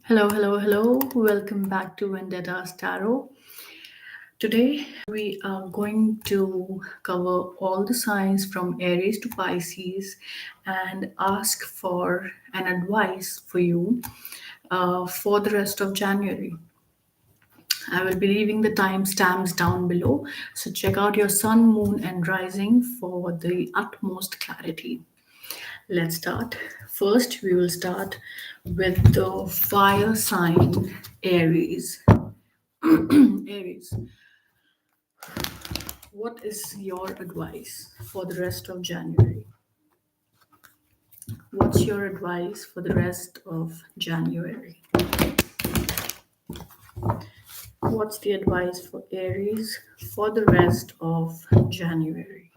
Hello, hello, hello. Welcome back to Vendetta Tarot. Today we are going to cover all the signs from Aries to Pisces and ask for an advice for you for the rest of January. I will be leaving the timestamps down below, so check out your sun, moon, and rising for the utmost clarity. Let's start. First, we will start with the fire sign Aries. Aries, what is your advice for the rest of January? What's your advice for the rest of January? What's the advice for Aries for the rest of January?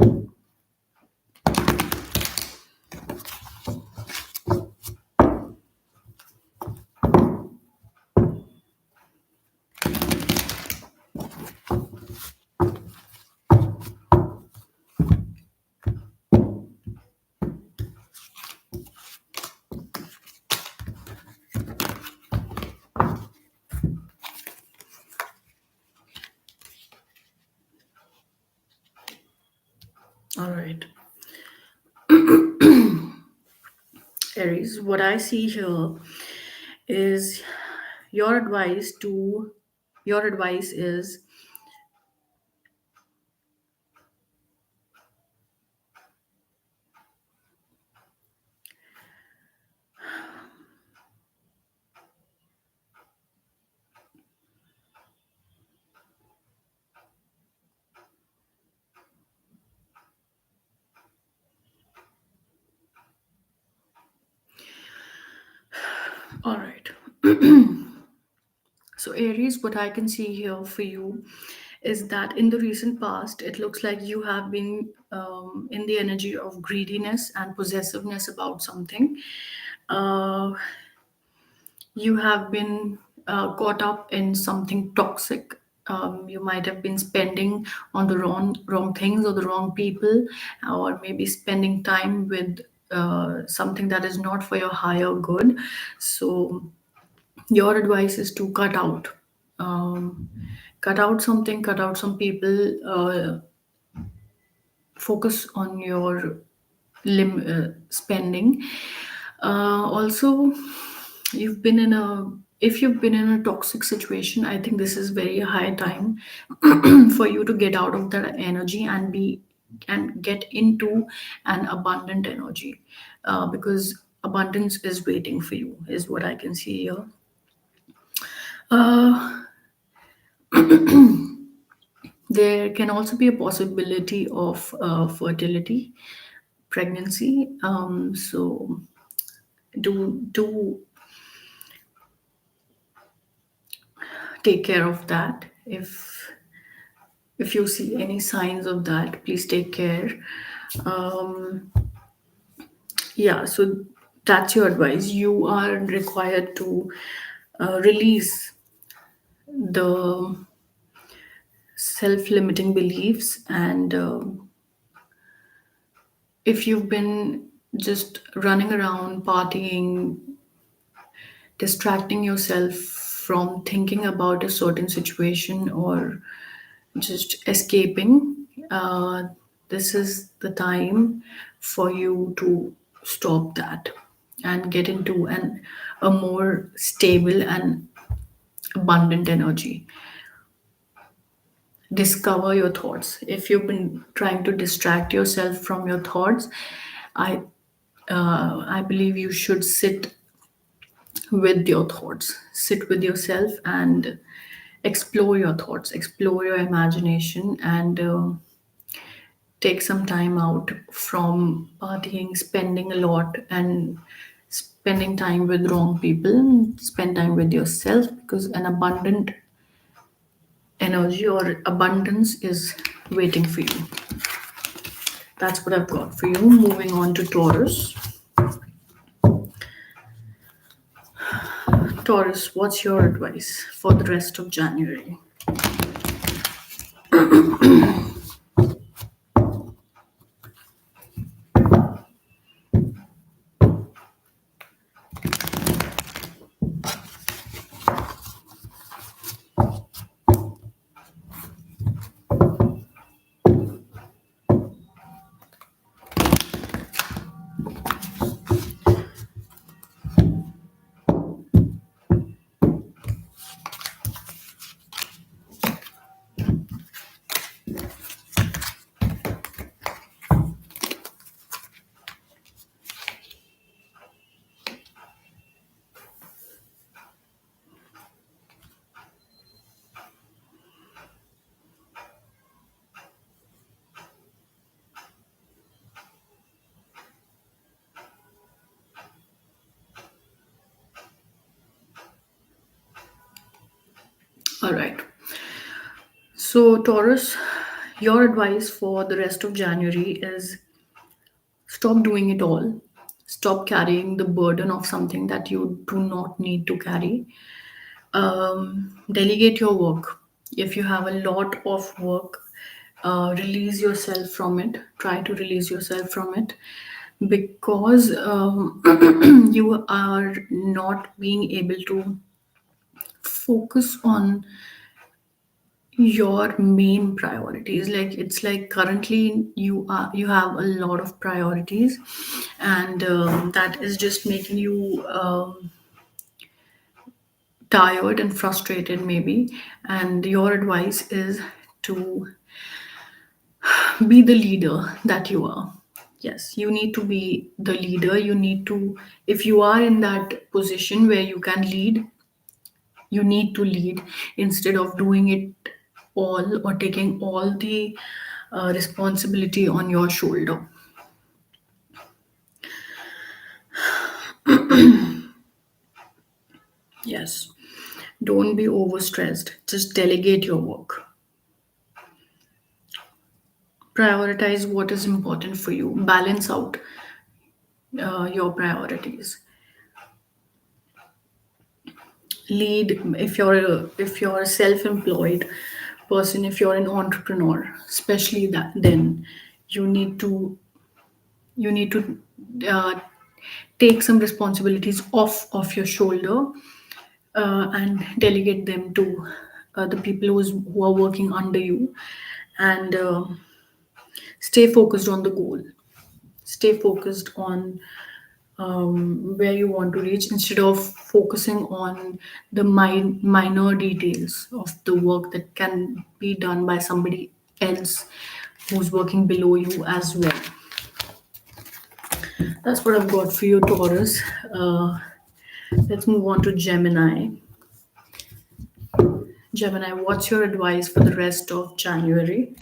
All right. Aries, what I see here is your advice to your advice is all right. So, Aries, what I can see here for you is that in the recent past, it looks like you have been in the energy of greediness and possessiveness about something. Uh, you have been caught up in something toxic. You might have been spending on the wrong things or the wrong people, or maybe spending time with something that is not for your higher good. So your advice is to cut out something, cut out some people, focus on your spending. Also, you've been in a if you've been in a toxic situation, I think this is very high time for you to get out of that energy and get into an abundant energy, because abundance is waiting for you is what I can see here. uh, There can also be a possibility of fertility, pregnancy. So do take care of that. If you see any signs of that, please take care. Um, yeah, so that's your advice. You are required to release the self-limiting beliefs and if you've been just running around partying, distracting yourself from thinking about a certain situation or just escaping, this is the time for you to stop that and get into a more stable and abundant energy. Discover your thoughts. If you've been trying to distract yourself from your thoughts, I I believe you should sit with your thoughts, sit with yourself and explore your thoughts, explore your imagination, and take some time out from partying, spending a lot, and spending time with wrong people. Spend time with yourself because an abundant energy or abundance is waiting for you. That's what I've got for you. Moving on to Taurus. Taurus, what's your advice for the rest of January? All right. So, Taurus, your advice for the rest of January is stop doing it all. Stop carrying the burden of something that you do not need to carry. Delegate your work. If you have a lot of work, release yourself from it. Try to release yourself from it because you are not being able to focus on your main priorities. Like it's like currently you have a lot of priorities, and that is just making you tired and frustrated maybe. And your advice is to be the leader that you are. Yes, you need to be the leader. You need to, if you are in that position where you can lead, you need to lead instead of doing it all or taking all the responsibility on your shoulder. Yes, don't be overstressed, just delegate your work. Prioritize what is important for you, balance out your priorities. Lead. If you're a self-employed person, if you're an entrepreneur, especially that, then you need to you need to uh, take some responsibilities off of your shoulder, and delegate them to the people who are working under you, and stay focused on the goal. Stay focused on where you want to reach instead of focusing on the minor details of the work that can be done by somebody else who's working below you as well. That's what I've got for you, Taurus. Let's move on to Gemini. Gemini, what's your advice for the rest of January?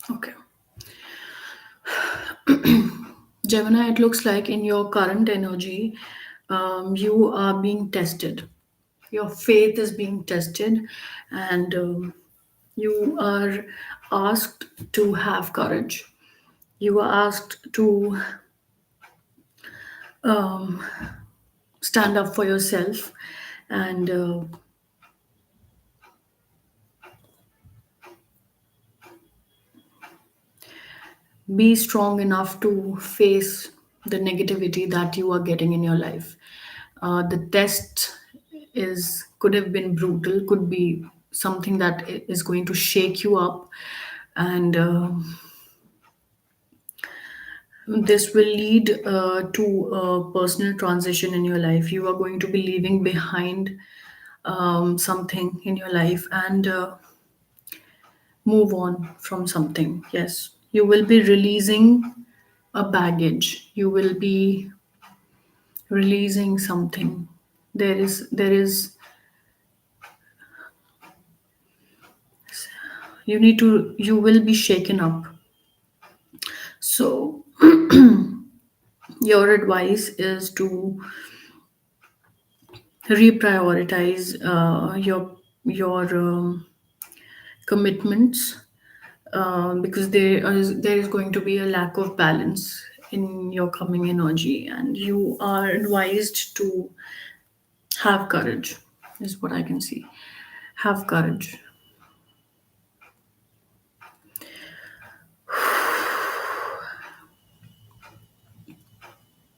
Okay. Gemini, it looks like in your current energy, you are being tested. Your faith is being tested, and you are asked to have courage. You are asked to stand up for yourself and be strong enough to face the negativity that you are getting in your life. The test is could have been brutal, could be something that is going to shake you up, and this will lead to a personal transition in your life. You are going to be leaving behind something in your life and move on from something. Yes, you will be releasing a baggage. You will be releasing something. There is you will be shaken up. So your advice is to reprioritize your commitments, because there is going to be a lack of balance in your coming energy, and you are advised to have courage, is what I can see. Have courage.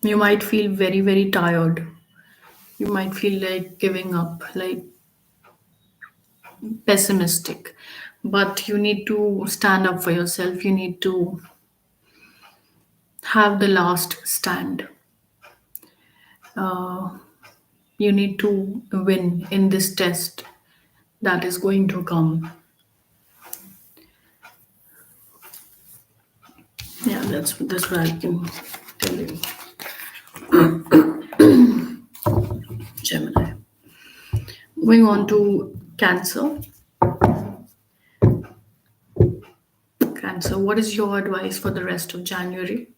You might feel very, very tired. You might feel like giving up, like pessimistic. But you need to stand up for yourself. You need to have the last stand. You need to win in this test that is going to come. Yeah, that's what I can tell you. Gemini. Moving on to Cancer. Cancer, what is your advice for the rest of January?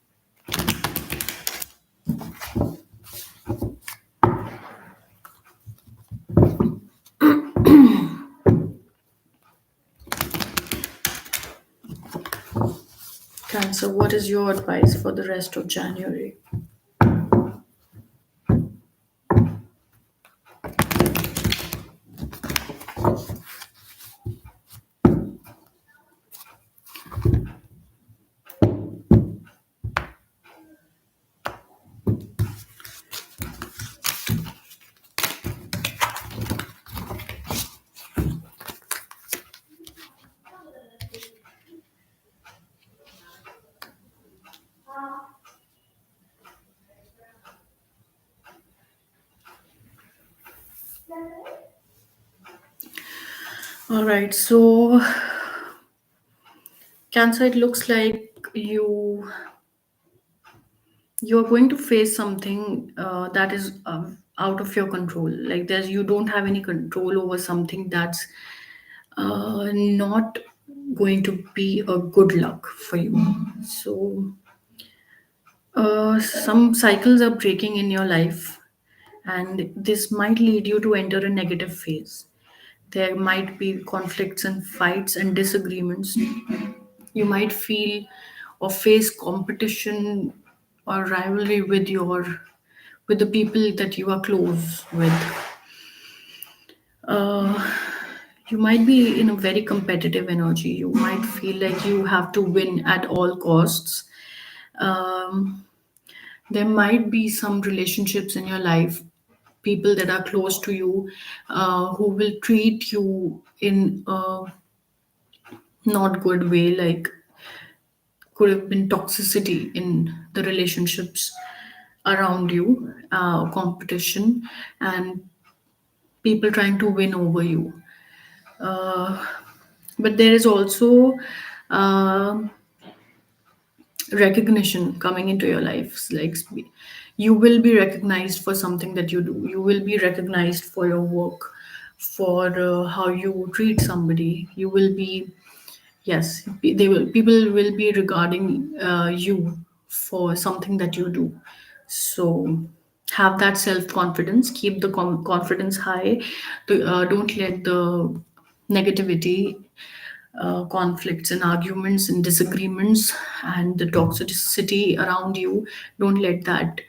Cancer, what is your advice for the rest of January? All right, so Cancer, it looks like you're going to face something that is out of your control. Like you don't have any control over something that's not going to be a good luck for you. So some cycles are breaking in your life, and this might lead you to enter a negative phase. There might be conflicts and fights and disagreements. You might feel or face competition or rivalry with the people that you are close with. uh, you might be in a very competitive energy. You might feel like you have to win at all costs. um, there might be some relationships in your life, people that are close to you, who will treat you in a not good way, like could have been toxicity in the relationships around you, competition, and people trying to win over you. Uh, but there is also uh, recognition coming into your life. Like you will be recognized for something that you do. You will be recognized for your work, for how you treat somebody. You will be, yes, they will. People will be regarding you for something that you do. So have that self confidence. Keep the confidence high. Don't let the negativity, conflicts and arguments and disagreements and the toxicity around you, don't let that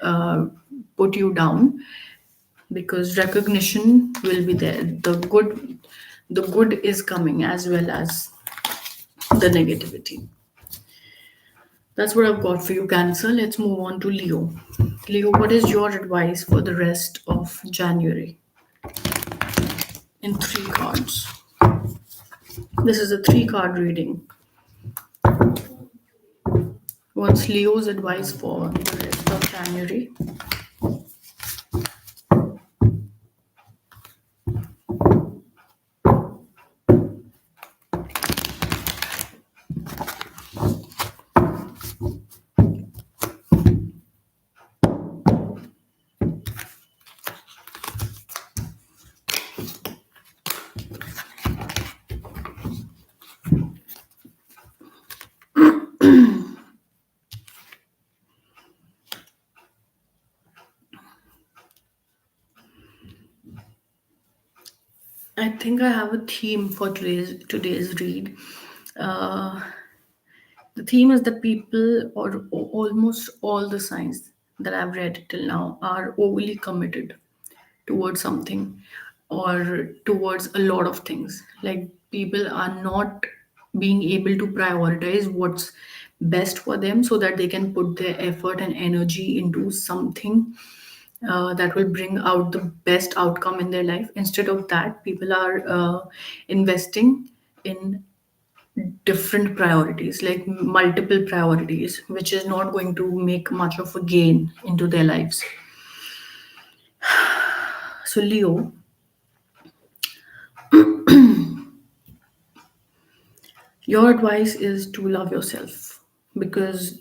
put you down, because recognition will be there. The good is coming as well as the negativity. That's what I've got for you, Cancer. Let's move on to Leo. Leo, what is your advice for the rest of January in three cards? This is a three card reading. What's Leo's advice for the rest of January? I think I have a theme for today's read. Uh, the theme is that people, or almost all the signs that I've read till now, are overly committed towards something or towards a lot of things. Like people are not being able to prioritize what's best for them so that they can put their effort and energy into something that will bring out the best outcome in their life. Instead of that, people are investing in different priorities, like multiple priorities, which is not going to make much of a gain into their lives. So, Leo, your advice is to love yourself because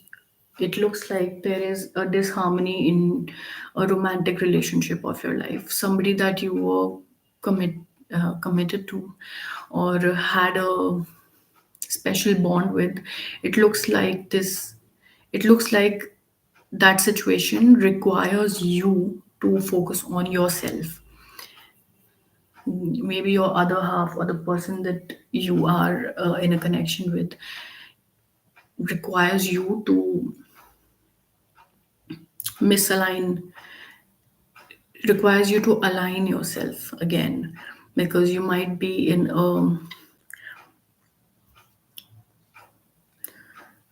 it looks like there is a disharmony in a romantic relationship of your life. Somebody that you were commit, committed to or had a special bond with. It looks like this, it looks like that situation requires you to focus on yourself. Maybe your other half or the person that you are in a connection with requires you to misalign, requires you to align yourself again, because you might be in a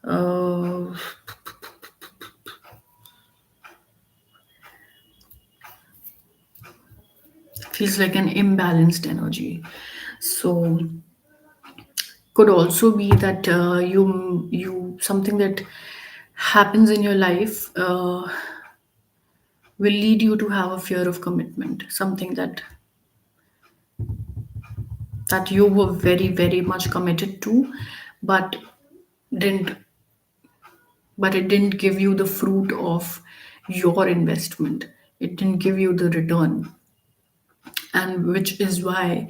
uh, feels like an imbalanced energy. So could also be that you something that happens in your life will lead you to have a fear of commitment, something that you were very much committed to, but didn't but it didn't give you the fruit of your investment. It didn't give you the return, and which is why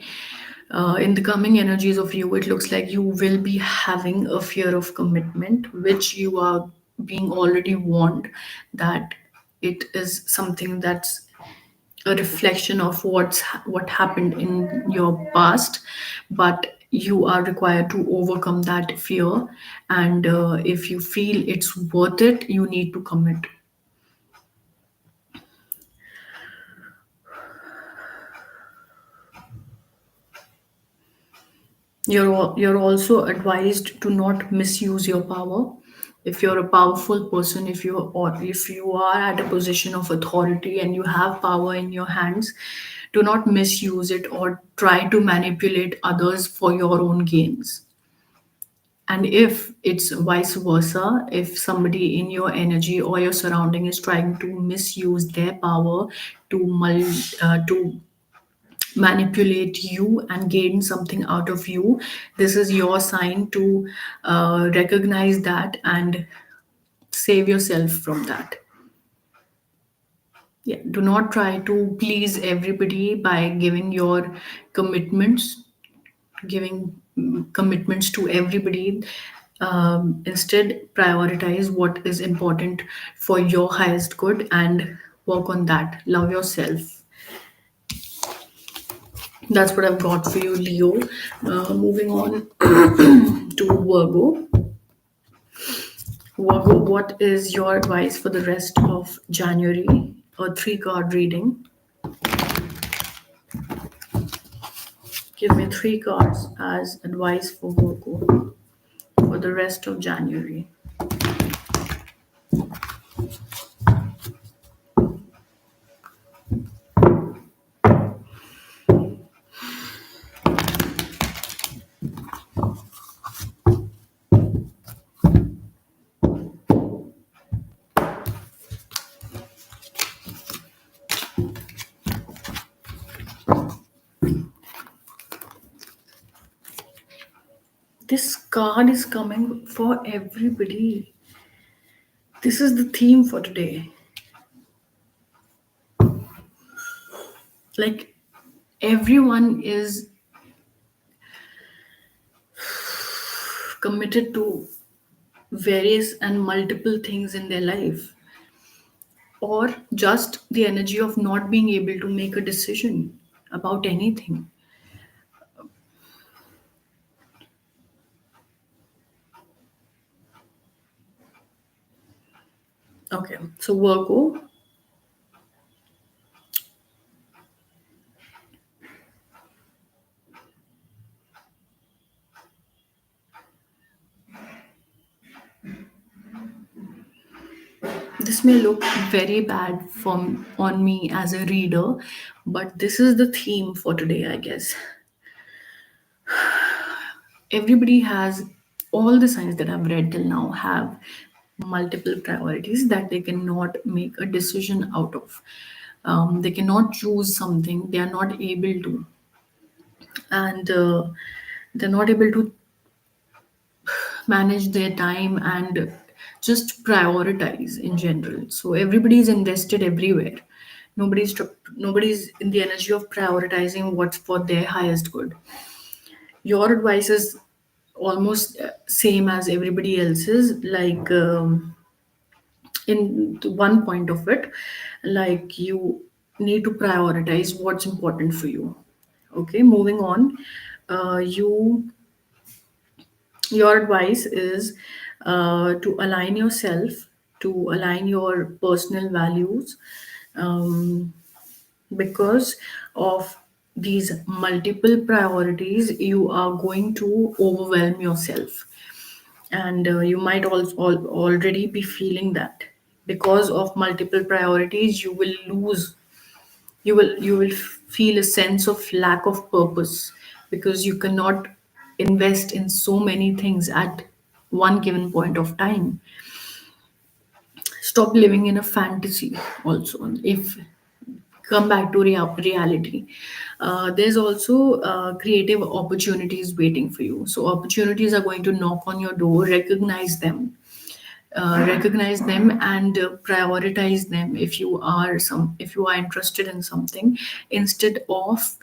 in the coming energies of you, it looks like you will be having a fear of commitment, which you are being already warned that it is something that's a reflection of what happened in your past, but you are required to overcome that fear. And if you feel it's worth it, you need to commit. You're also advised to not misuse your power. If you're a powerful person, if you are at a position of authority and you have power in your hands, do not misuse it or try to manipulate others for your own gains. And if it's vice versa, if somebody in your energy or your surrounding is trying to misuse their power to manipulate you and gain something out of you, this is your sign to recognize that and save yourself from that. Yeah, do not try to please everybody by giving commitments to everybody. Instead, prioritize what is important for your highest good and work on that. Love yourself. That's what I've got for you, Leo. Moving on to Virgo. Virgo, what is your advice for the rest of January? A three card reading. Give me three cards as advice for Virgo for the rest of January. This card is coming for everybody. This is the theme for today. Like everyone is committed to various and multiple things in their life, or just the energy of not being able to make a decision about anything. Okay, so Virgo, this may look very bad from on me as a reader, but this is the theme for today, I guess. Everybody has, all the signs that I've read till now have multiple priorities that they cannot make a decision out of. They cannot choose something, they are not able to, and they're not able to manage their time and just prioritize in general. So everybody is invested everywhere. Nobody's in the energy of prioritizing what's for their highest good. Your advice is almost same as everybody else's, like in the one point of it, like you need to prioritize what's important for you. Okay, moving on. You Your advice is to align yourself, to align your personal values, um, because of these multiple priorities you are going to overwhelm yourself, and you might also already be feeling that because of multiple priorities you will feel a sense of lack of purpose, because you cannot invest in so many things at one given point of time. Stop living in a fantasy also. If come back to reality, there's also creative opportunities waiting for you. So opportunities are going to knock on your door. Recognize them and prioritize them if you are interested in something, instead of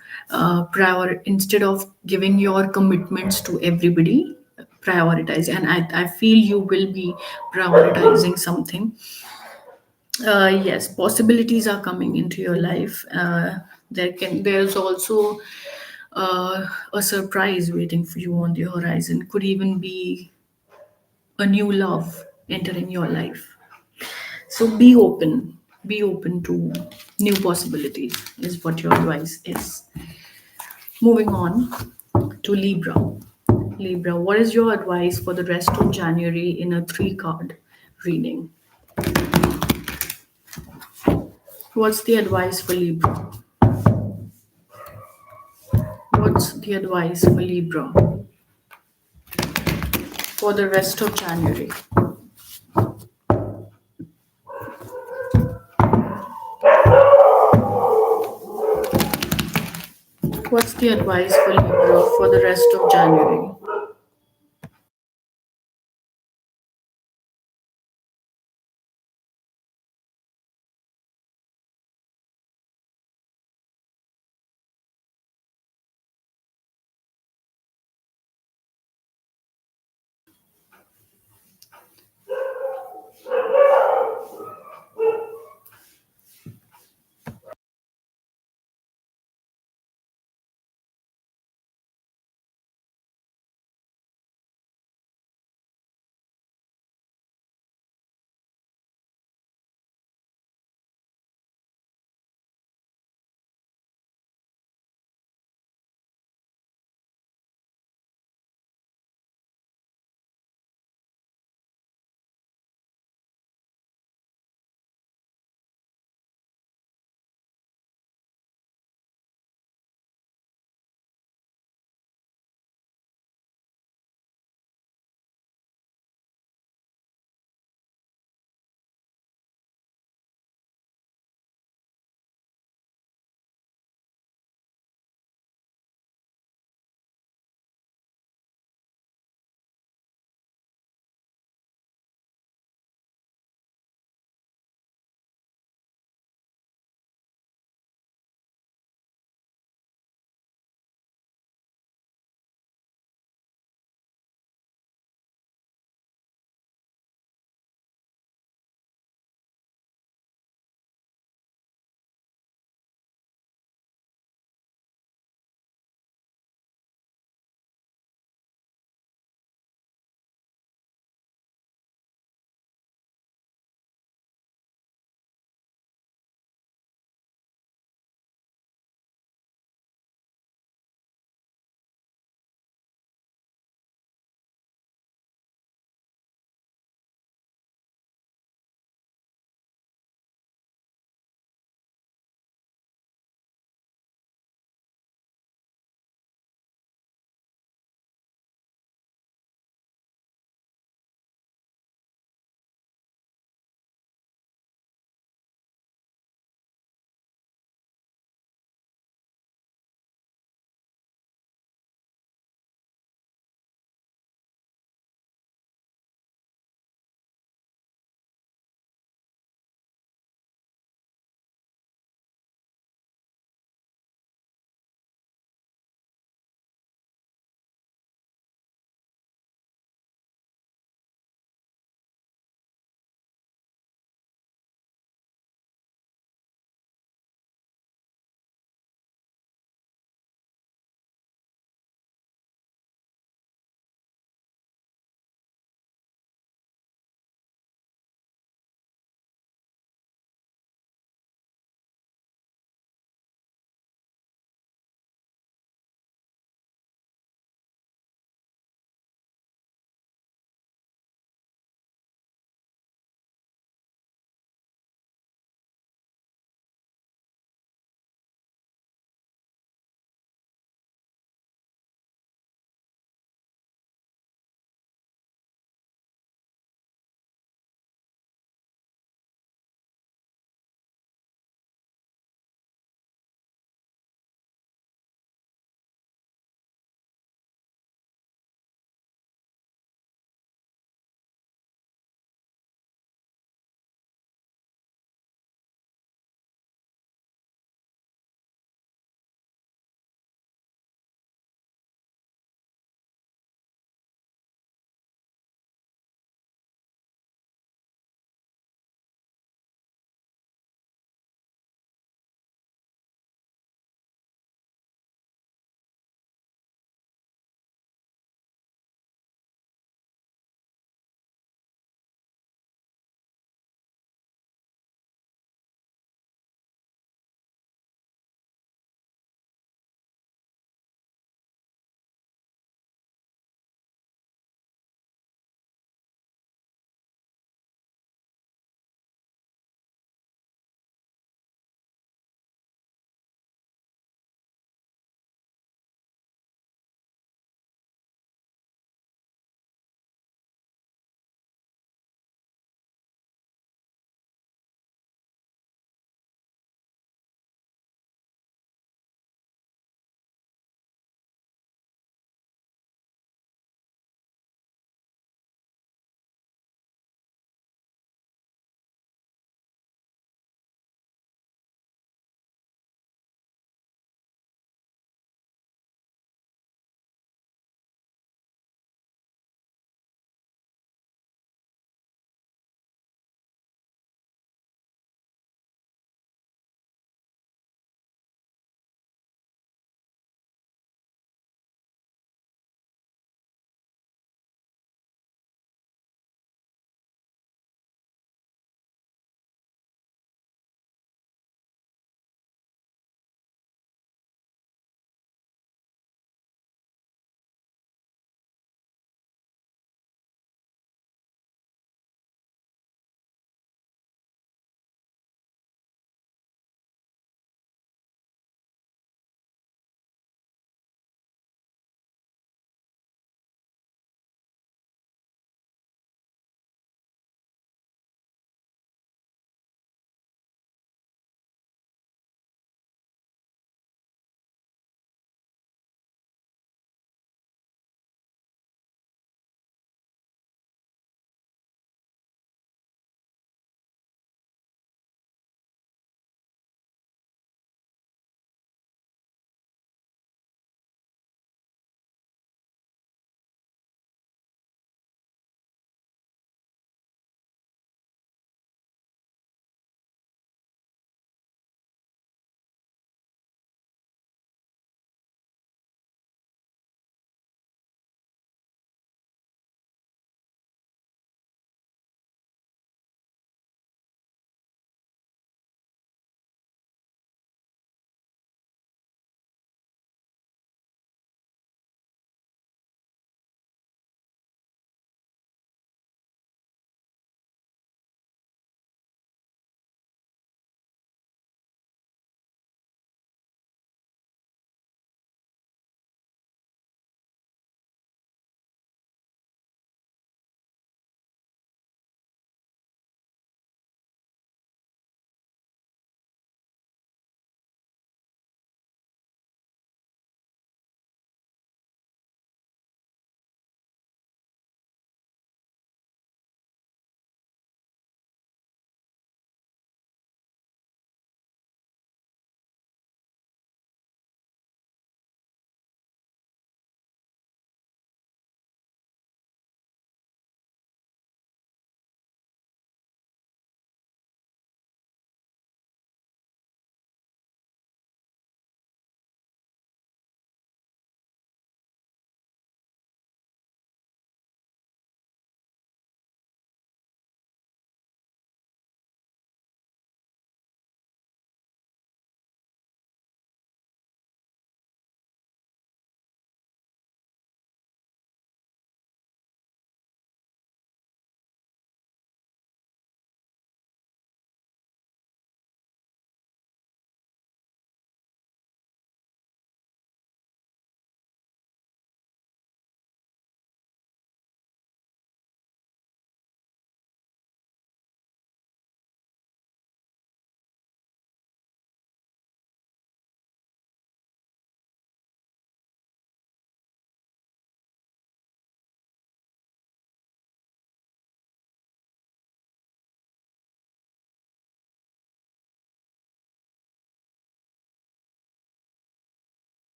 instead of giving your commitments to everybody. Prioritize, and I feel you will be prioritizing something. Yes, possibilities are coming into your life. There's also a surprise waiting for you on the horizon. Could even be a new love entering your life. So be open to new possibilities, is what your advice is. Moving on to Libra. Libra, what is your advice for the rest of January in a three card reading? What's the advice for Libra? What's the advice for Libra for the rest of January? What's the advice for Libra for the rest of January?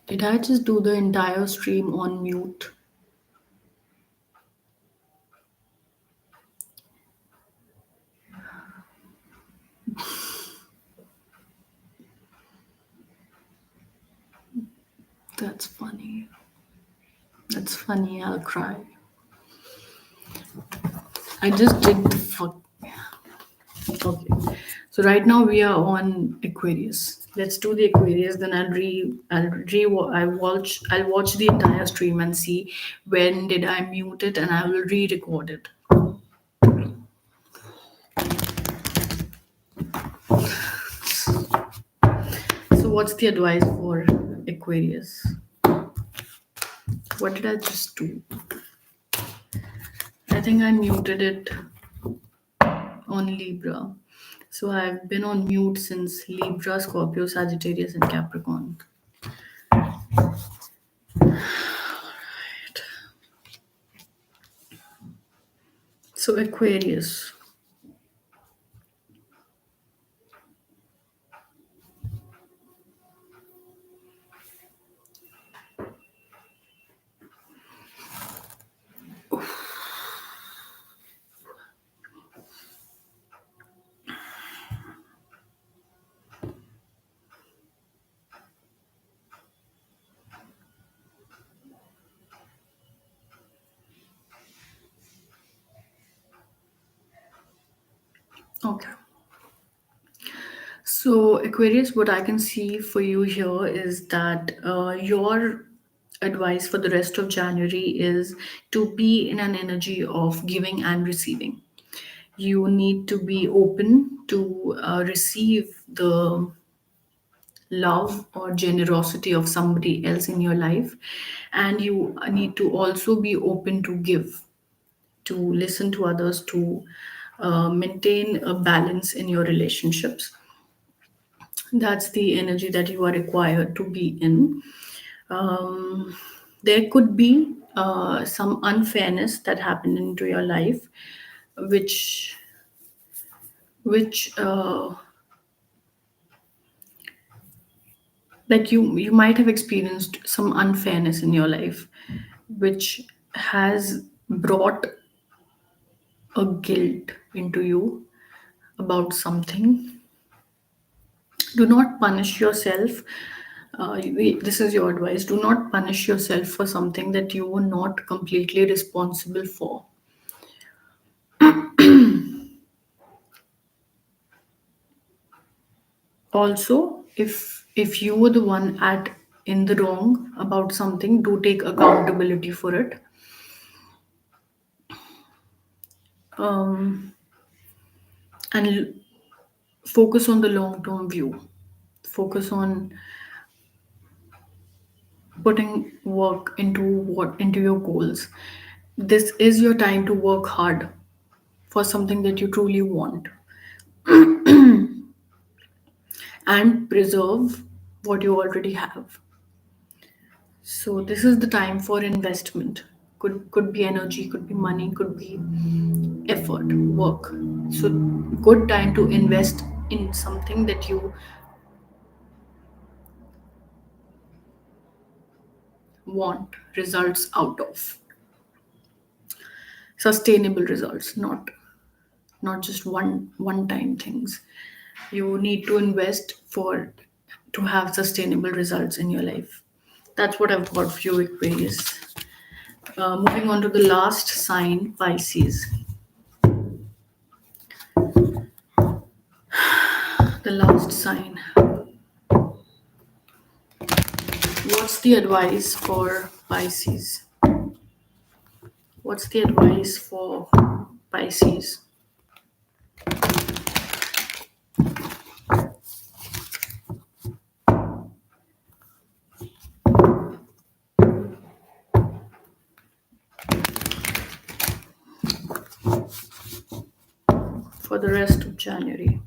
Did I just do the entire stream on mute? That's funny. That's funny. I'll cry. I just did the fuck. Okay. So right now we are on Aquarius. Let's do the Aquarius. Then I'll watch the entire stream and see when did I mute it, and I will re-record it. So what's the advice for Aquarius? What did I just do? I think I muted it on Libra. So I've been on mute since Libra, Scorpio, Sagittarius, and Capricorn. So Aquarius. Okay. So, Aquarius, what I can see for you here is that your advice for the rest of January is to be in an energy of giving and receiving. You need to be open to receive the love or generosity of somebody else in your life, and you need to also be open to give, to listen to others, to maintain a balance in your relationships. That's the energy that you are required to be in. um, there could be some unfairness that happened into your life, which which like you might have experienced some unfairness in your life, which has brought a guilt into you about something. Do not punish yourself. This is your advice. Do not punish yourself for something that you were not completely responsible for. Also, if you were the one at in the wrong about something, do take accountability for it. um, and focus on the long term view. Focus on putting work into your goals. This is your time to work hard for something that you truly want, and preserve what you already have. So this is the time for investment. Could be energy, could be money, could be effort, work. So good time to invest in something that you want results out of. Sustainable results, not just one time things. You need to invest for to have sustainable results in your life. That's what I've got for you, Aquarius. Moving on to the last sign, Pisces. The last sign. What's the advice for Pisces? What's the advice for Pisces for the rest of January?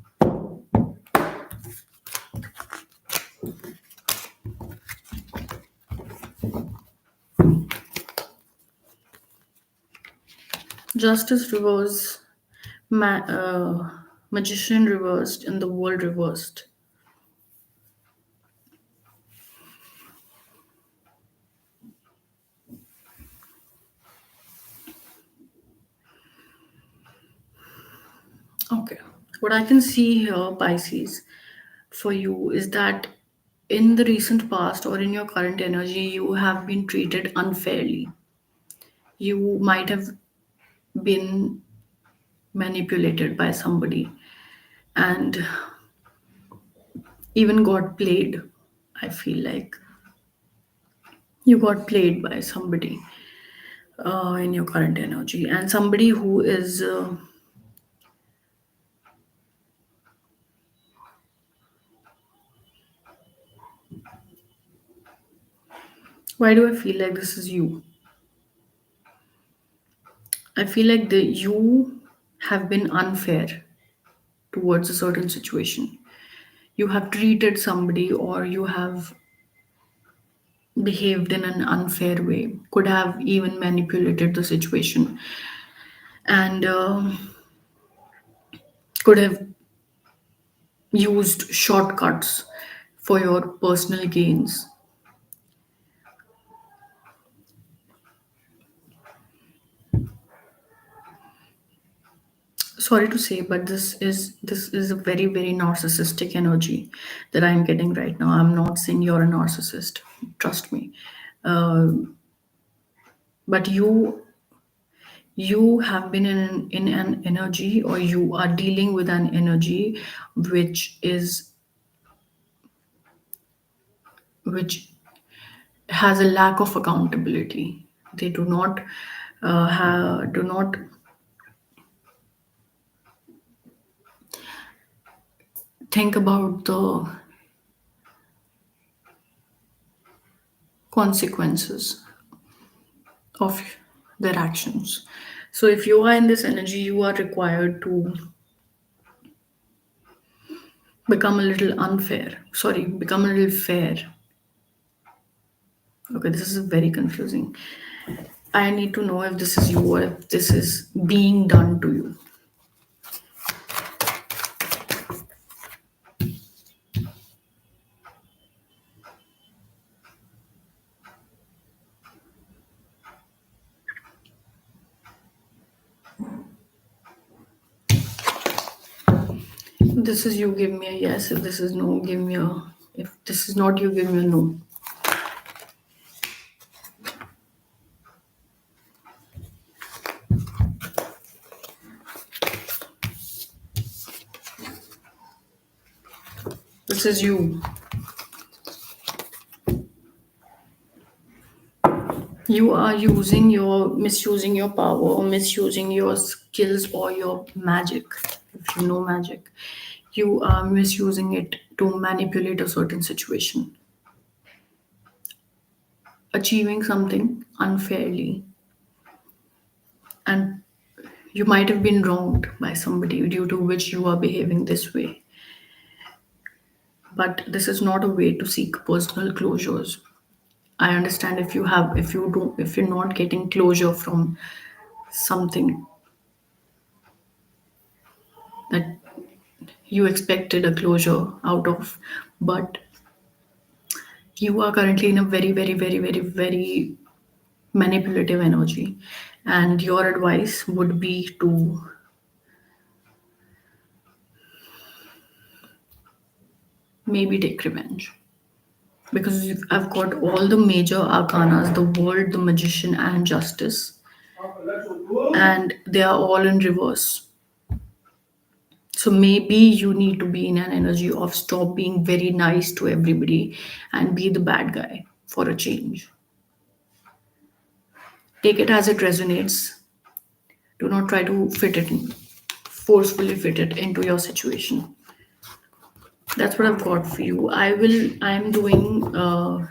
Justice reversed, magician reversed, and the world reversed. What I can see here, Pisces, for you is that in the recent past or in your current energy, you have been treated unfairly. You might have been manipulated by somebody and even got played. I feel like you got played by somebody in your current energy, and somebody who is. Why do I feel like this is you? I feel like the you have been unfair towards a certain situation. You have treated somebody or you have behaved in an unfair way, could have even manipulated the situation, and could have used shortcuts for your personal gains. Sorry to say, but this is a very very narcissistic energy that I'm getting right now. I'm not saying you're a narcissist, trust me, uh, but you have been in an energy, or you are dealing with an energy which is which has a lack of accountability. They do not think about the consequences of their actions. So if you are in this energy, you are required to become a little unfair. Sorry, become a little fair. Okay, this is very confusing. I need to know if this is you or if this is being done to you. If this is you, give me a yes. If this is no, give me a. If this is not you, give me a no. This is you. You are misusing your power or misusing your skills or your magic. If you know magic, you are misusing it to manipulate a certain situation, achieving something unfairly, and you might have been wronged by somebody due to which you are behaving this way. But this is not a way to seek personal closures. I understand if you're not getting closure from something that you expected a closure out of, but you are currently in a very very very very very manipulative energy, and your advice would be to maybe take revenge, because I've got all the major arcanas, the world, the magician, and justice, and they are all in reverse. So maybe you need to be in an energy of stop being very nice to everybody and be the bad guy for a change. Take it as it resonates. Do not try to forcefully fit it into your situation. That's what I've got for you. I'm doing a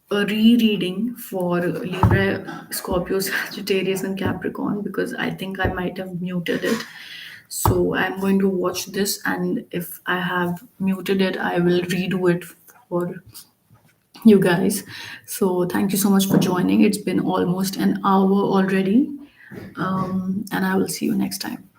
rereading for Libra, Scorpio, Sagittarius, and Capricorn, because I think I might have muted it. So I'm going to watch this, and if I have muted it, I will redo it for you guys. So thank you so much for joining. It's been almost an hour already, and I will see you next time.